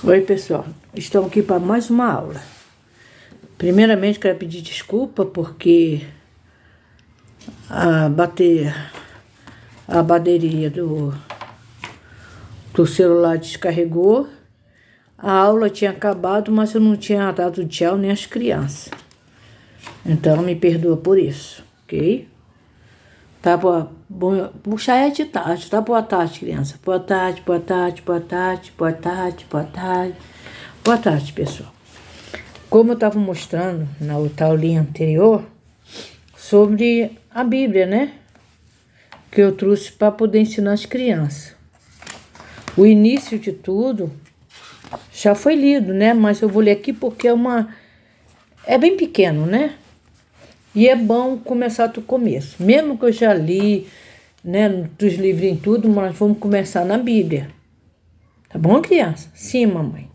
Oi, pessoal. Estamos aqui para mais uma aula. Primeiramente, quero pedir desculpa porque a bateria do celular descarregou. A aula tinha acabado, mas eu não tinha dado tchau nem às crianças. Então, me perdoa por isso, ok? Tá bom, já é de tarde, tá? Boa tarde, criança. Boa tarde, boa tarde, boa tarde, boa tarde, boa tarde. Boa tarde, pessoal. Como eu estava mostrando na outra aulinha anterior, sobre a Bíblia, né? Que eu trouxe para poder ensinar as crianças. O início de tudo já foi lido, né? Mas eu vou ler aqui porque é bem pequeno, né? E é bom começar do começo. Mesmo que eu já li, né, dos livrinhos tudo, mas vamos começar na Bíblia. Tá bom, criança? Sim, mamãe.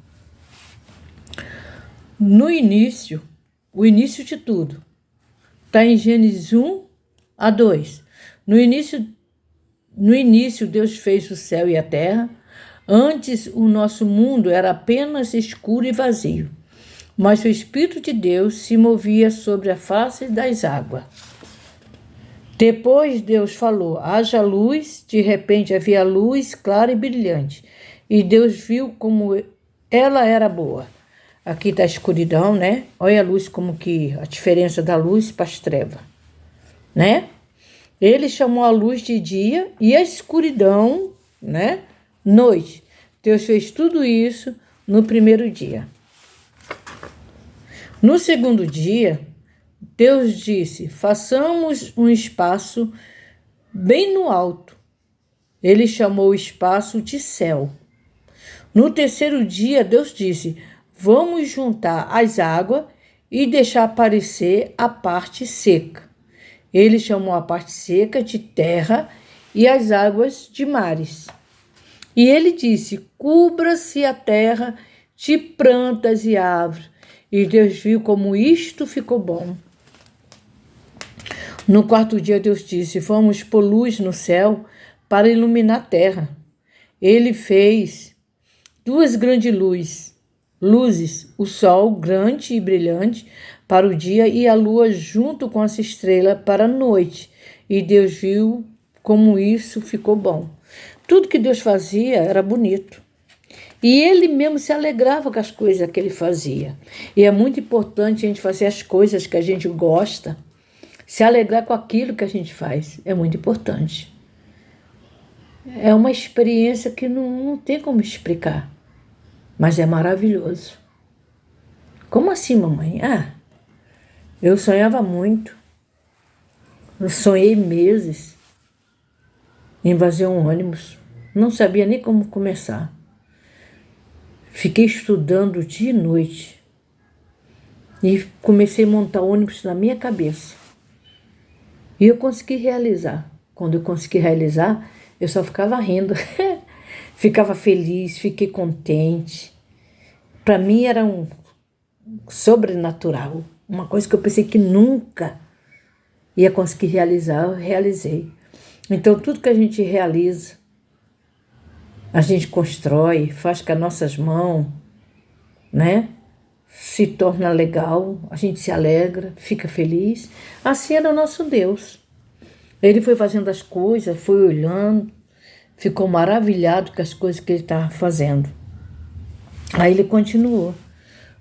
No início, o início de tudo, está em Gênesis 1-2. No início, Deus fez o céu e a terra. Antes, o nosso mundo era apenas escuro e vazio, mas o Espírito de Deus se movia sobre a face das águas. Depois Deus falou, haja luz, de repente havia luz clara e brilhante, e Deus viu como ela era boa. Aqui está a escuridão, né? Olha a luz, como que a diferença da luz para as trevas, né? Ele chamou a luz de dia e a escuridão, né? Noite. Deus fez tudo isso no primeiro dia. No segundo dia, Deus disse, façamos um espaço bem no alto. Ele chamou o espaço de céu. No terceiro dia, Deus disse, vamos juntar as águas e deixar aparecer a parte seca. Ele chamou a parte seca de terra e as águas de mares. E ele disse, cubra-se a terra de plantas e árvores. E Deus viu como isto ficou bom. No quarto dia, Deus disse, vamos pôr luz no céu para iluminar a terra. Ele fez duas grandes luzes, o sol grande e brilhante para o dia e a lua junto com as estrelas para a noite. E Deus viu como isso ficou bom. Tudo que Deus fazia era bonito. E ele mesmo se alegrava com as coisas que ele fazia. E é muito importante a gente fazer as coisas que a gente gosta, se alegrar com aquilo que a gente faz. É muito importante. É uma experiência que não tem como explicar. Mas é maravilhoso. Como assim, mamãe? Eu sonhava muito. Eu sonhei meses em fazer um ônibus. Não sabia nem como começar. Fiquei estudando dia e noite. E comecei a montar ônibus na minha cabeça. E eu consegui realizar. Quando eu consegui realizar, eu só ficava rindo. Ficava feliz, fiquei contente. Para mim era um sobrenatural. Uma coisa que eu pensei que nunca ia conseguir realizar, eu realizei. Então tudo que a gente realiza, a gente constrói, faz com as nossas mãos, né? Se torna legal, a gente se alegra, fica feliz. Assim era o nosso Deus. Ele foi fazendo as coisas, foi olhando, ficou maravilhado com as coisas que ele estava fazendo. Aí ele continuou.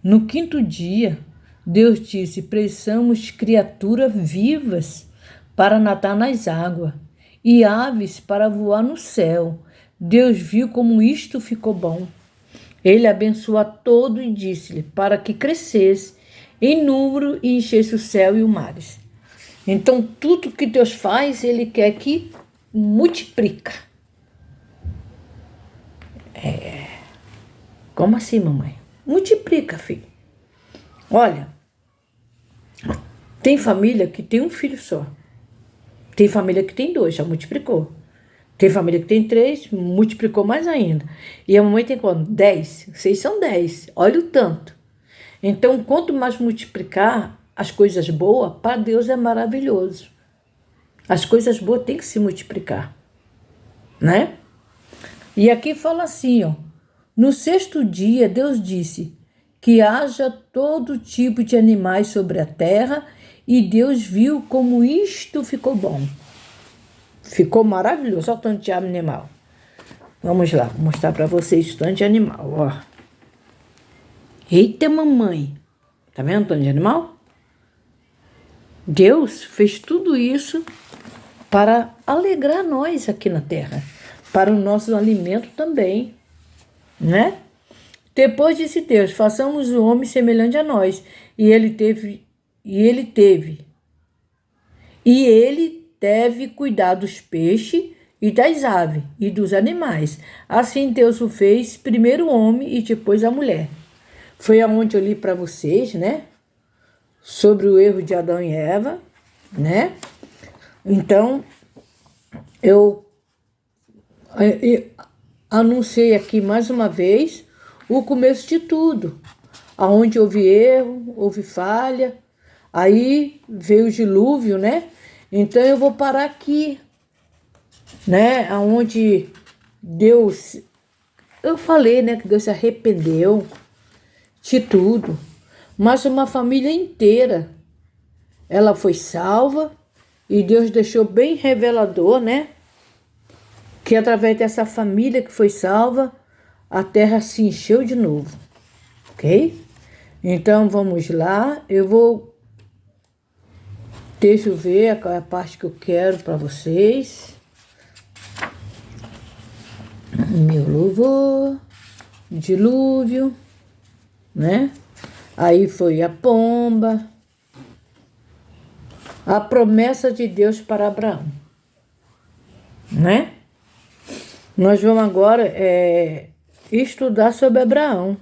No quinto dia, Deus disse, precisamos de criaturas vivas para nadar nas águas e aves para voar no céu. Deus viu como isto ficou bom. Ele abençoou a todo e disse-lhe para que crescesse em número e enchesse o céu e o mares. Então, tudo que Deus faz, Ele quer que multiplica. Como assim, mamãe? Multiplica, filho. Olha, tem família que tem um filho só. Tem família que tem 2, já multiplicou. Tem família que tem 3, multiplicou mais ainda. E a mamãe tem quanto? 10. Vocês são 10. Olha o tanto. Então, quanto mais multiplicar as coisas boas, para Deus é maravilhoso. As coisas boas têm que se multiplicar, né? E aqui fala assim, ó. No sexto dia, Deus disse que haja todo tipo de animais sobre a terra, e Deus viu como isto ficou bom. Ficou maravilhoso. Olha o tanto de animal. Vamos lá, vou mostrar para vocês o tanto de animal, ó. Eita, mamãe. Tá vendo o tanto de animal? Deus fez tudo isso para alegrar nós aqui na terra, para o nosso alimento também, né? Depois disse Deus: façamos o homem semelhante a nós. E ele deve cuidar dos peixes e das aves e dos animais. Assim Deus o fez, primeiro o homem e depois a mulher. Foi aonde eu li para vocês, né? Sobre o erro de Adão e Eva, né? Então, eu anunciei aqui mais uma vez o começo de tudo. Aonde houve erro, houve falha, aí veio o dilúvio, né? Então eu vou parar aqui, né? Aonde Deus, eu falei, né, que Deus se arrependeu de tudo, mas uma família inteira, ela foi salva, e Deus deixou bem revelador, né, que através dessa família que foi salva, a terra se encheu de novo, ok? Então vamos lá, deixa eu ver qual é a parte que eu quero para vocês. Meu louvor, dilúvio, né? Aí foi a pomba, a promessa de Deus para Abraão, né? Nós vamos agora estudar sobre Abraão.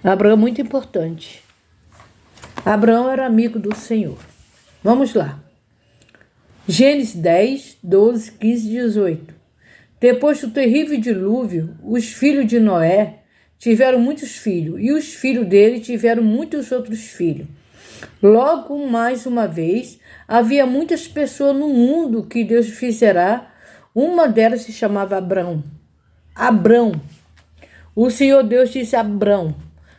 Abraão é muito importante. Abraão era amigo do Senhor. Vamos lá. Gênesis 10, 12, 15 e 18. Depois do terrível dilúvio, os filhos de Noé tiveram muitos filhos, e os filhos dele tiveram muitos outros filhos. Logo, mais uma vez, havia muitas pessoas no mundo que Deus fizera. Uma delas se chamava Abrão. Abrão. O Senhor Deus disse a Abrão: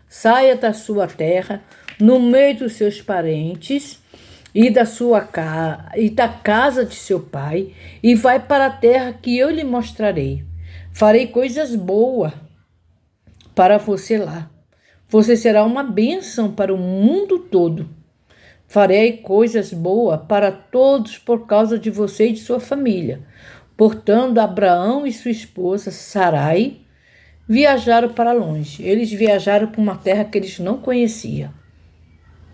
saia da sua terra, no meio dos seus parentes e da casa de seu pai, e vai para a terra que eu lhe mostrarei. Farei coisas boas para você lá. Você será uma bênção para o mundo todo. Farei coisas boas para todos por causa de você e de sua família. Portanto, Abraão e sua esposa Sarai viajaram para longe. Eles viajaram para uma terra que eles não conheciam,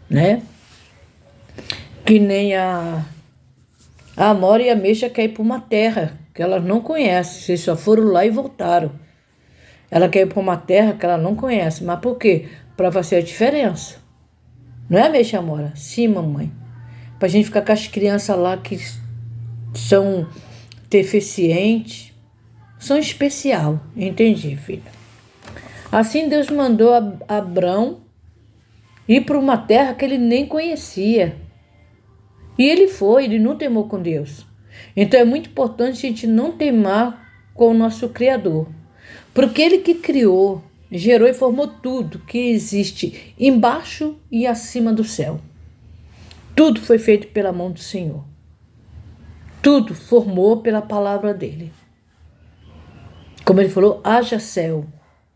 né? Que nem a Amora e a Mexa quer ir para uma terra que elas não conhecem. Vocês só foram lá e voltaram. Ela quer ir para uma terra que ela não conhece. Mas por quê? Para fazer a diferença. Não é, Mexa, Amora? Sim, mamãe. Para a gente ficar com as crianças lá que são deficientes, são especial. Entendi, filha. Assim Deus mandou Abrão ir para uma terra que ele nem conhecia. E ele não temou com Deus. Então é muito importante a gente não temar com o nosso Criador. Porque ele que criou, gerou e formou tudo que existe embaixo e acima do céu. Tudo foi feito pela mão do Senhor. Tudo formou pela palavra dele. Como ele falou, haja céu,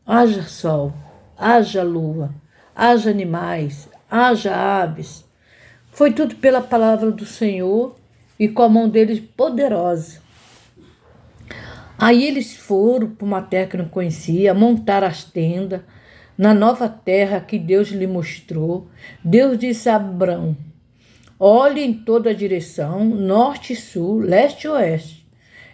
haja sol, haja lua, haja animais, haja aves. Foi tudo pela palavra do Senhor e com a mão deles poderosa. Aí eles foram para uma terra que não conhecia, montaram as tendas na nova terra que Deus lhe mostrou. Deus disse a Abrão: olhe em toda a direção, norte e sul, leste e oeste.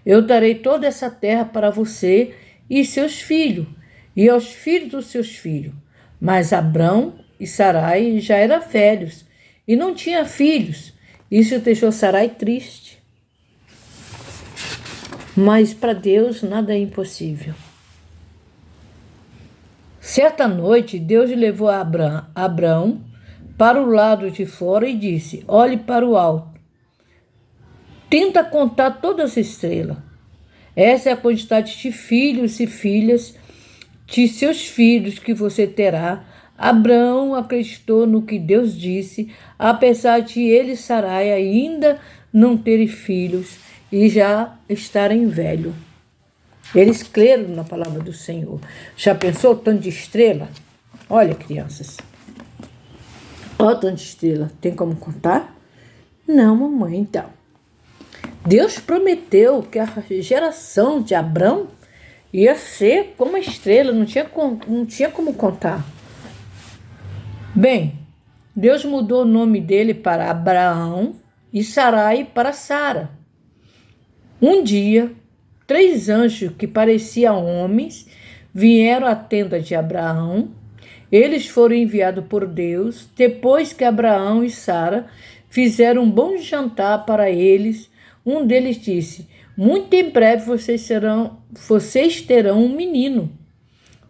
Eu darei toda essa terra para você e seus filhos, e aos filhos dos seus filhos. Mas Abrão e Sarai já eram velhos e não tinham filhos. Isso deixou Sarai triste. Mas para Deus nada é impossível. Certa noite, Deus levou Abrão para o lado de fora e disse: olhe para o alto. Tenta contar todas as estrelas. Essa é a quantidade de filhos e filhas de seus filhos que você terá. Abraão acreditou no que Deus disse, apesar de ele e Sarai ainda não terem filhos e já estarem velhos. Eles creram na palavra do Senhor. Já pensou o tanto de estrela? Olha, crianças. Olha o tanto de estrela. Tem como contar? Não, mamãe. Então, Deus prometeu que a geração de Abrão ia ser como a estrela. Não tinha como contar. Bem, Deus mudou o nome dele para Abraão e Sarai para Sara. Um dia, 3 anjos que pareciam homens vieram à tenda de Abraão. Eles foram enviados por Deus. Depois que Abraão e Sara fizeram um bom jantar para eles, um deles disse: muito em breve vocês terão um menino.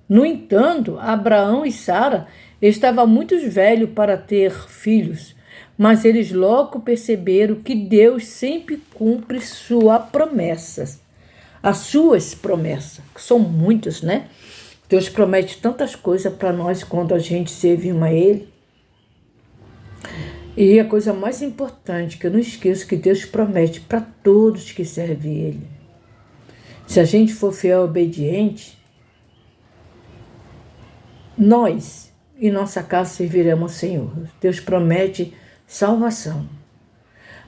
No entanto, Abraão e Sara estavam muito velhos para ter filhos, mas eles logo perceberam que Deus sempre cumpre suas promessas. As suas promessas, que são muitas, né? Deus promete tantas coisas para nós quando a gente serve a Ele. E a coisa mais importante, que eu não esqueço, que Deus promete para todos que servem Ele. Se a gente for fiel e obediente, nós e nossa casa serviremos ao Senhor. Deus promete salvação.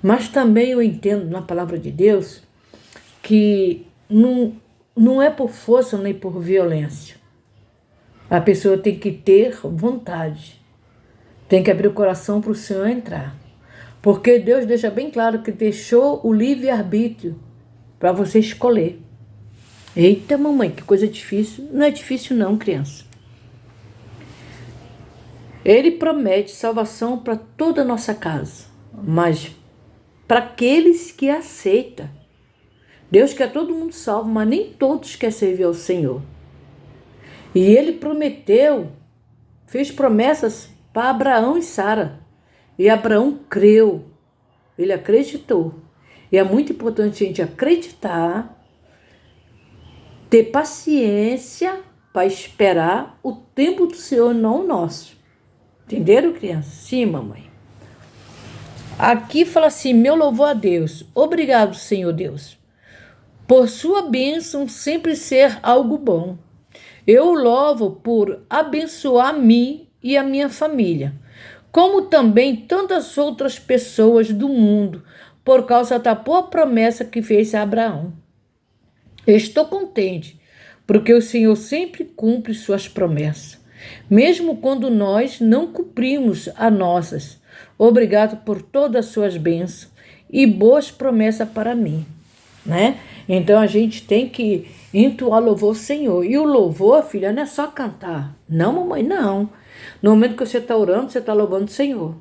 Mas também eu entendo na palavra de Deus que não é por força nem por violência. A pessoa tem que ter vontade. Tem que abrir o coração para o Senhor entrar. Porque Deus deixa bem claro que deixou o livre-arbítrio para você escolher. Eita, mamãe, que coisa difícil. Não é difícil não, criança. Ele promete salvação para toda a nossa casa, mas para aqueles que aceitam. Deus quer todo mundo salvo, mas nem todos querem servir ao Senhor. E ele prometeu, fez promessas para Abraão e Sara. E Abraão creu, ele acreditou. E é muito importante a gente acreditar, ter paciência para esperar o tempo do Senhor, não o nosso. Entenderam, criança? Sim, mamãe. Aqui fala assim: meu louvor a Deus. Obrigado, Senhor Deus, por sua bênção sempre ser algo bom. Eu o louvo por abençoar a mim e a minha família, como também tantas outras pessoas do mundo, por causa da boa promessa que fez a Abraão. Estou contente, porque o Senhor sempre cumpre suas promessas, mesmo quando nós não cumprimos as nossas. Obrigado por todas as suas bênçãos e boas promessas para mim, né? Então a gente tem que entoar louvor ao Senhor. E o louvor, filha, não é só cantar. Não, mamãe, não. No momento que você está orando, você está louvando o Senhor.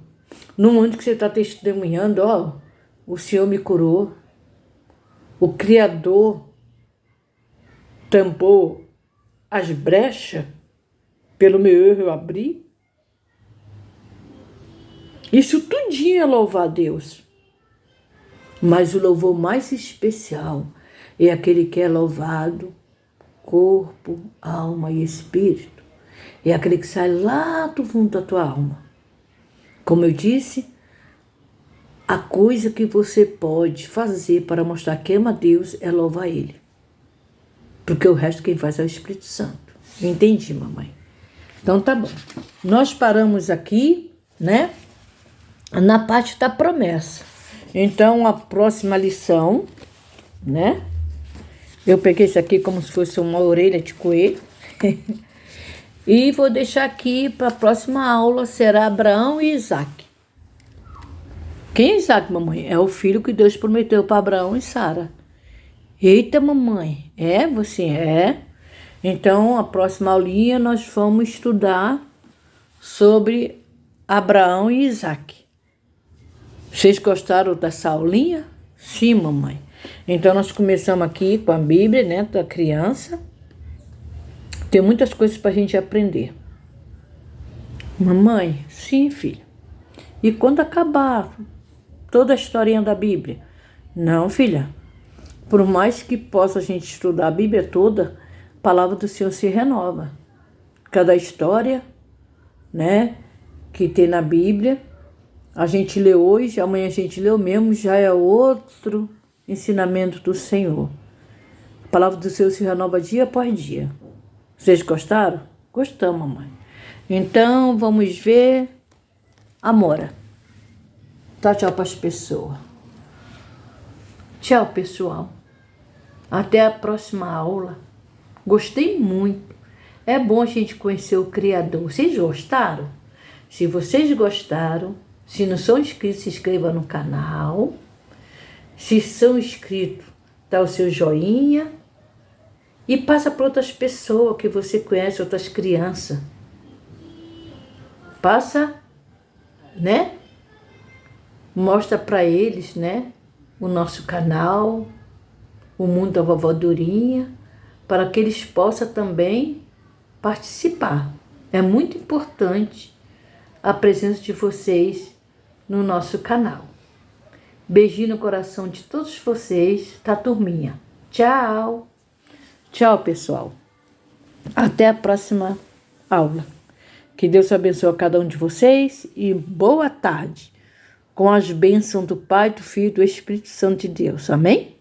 No momento que você está testemunhando, ó, o Senhor me curou. O Criador tampou as brechas, pelo meu erro eu abri. Isso tudinho é louvar a Deus. Mas o louvor mais especial é aquele que é louvado, corpo, alma e espírito. É aquele que sai lá do fundo da tua alma. Como eu disse, a coisa que você pode fazer para mostrar que ama a Deus é louvar Ele. Porque o resto quem faz é o Espírito Santo. Entendi, mamãe? Então tá bom. Nós paramos aqui, né? Na parte da promessa. Então a próxima lição, né? Eu peguei isso aqui como se fosse uma orelha de coelho. E vou deixar aqui para a próxima aula, será Abraão e Isaac. Quem é Isaac, mamãe? É o filho que Deus prometeu para Abraão e Sara. Eita, mamãe, é? Você é? Então, a próxima aulinha nós vamos estudar sobre Abraão e Isaac. Vocês gostaram dessa aulinha? Sim, mamãe. Então, nós começamos aqui com a Bíblia, né, da criança. Tem muitas coisas para a gente aprender. Mamãe, sim, filha. E quando acabar toda a historinha da Bíblia? Não, filha. Por mais que possa a gente estudar a Bíblia toda, a palavra do Senhor se renova. Cada história, né, que tem na Bíblia, a gente lê hoje, amanhã a gente lê o mesmo, já é outro ensinamento do Senhor. A palavra do Senhor se renova dia após dia. Vocês gostaram? Gostamos, mamãe. Então, vamos ver Amora. Tchau, tchau para as pessoas. Tchau, pessoal. Até a próxima aula. Gostei muito. É bom a gente conhecer o Criador. Vocês gostaram? Se vocês gostaram, se não são inscritos, se inscreva no canal. Se são inscritos, dá o seu joinha. E passa para outras pessoas que você conhece, outras crianças. Passa, né? Mostra para eles, né? O nosso canal, o Mundo da Vovó Durinha, para que eles possam também participar. É muito importante a presença de vocês no nosso canal. Beijinho no coração de todos vocês, tá, turminha? Tchau! Tchau, pessoal. Até a próxima aula. Que Deus abençoe a cada um de vocês e boa tarde. Com as bênçãos do Pai, do Filho e do Espírito Santo de Deus. Amém?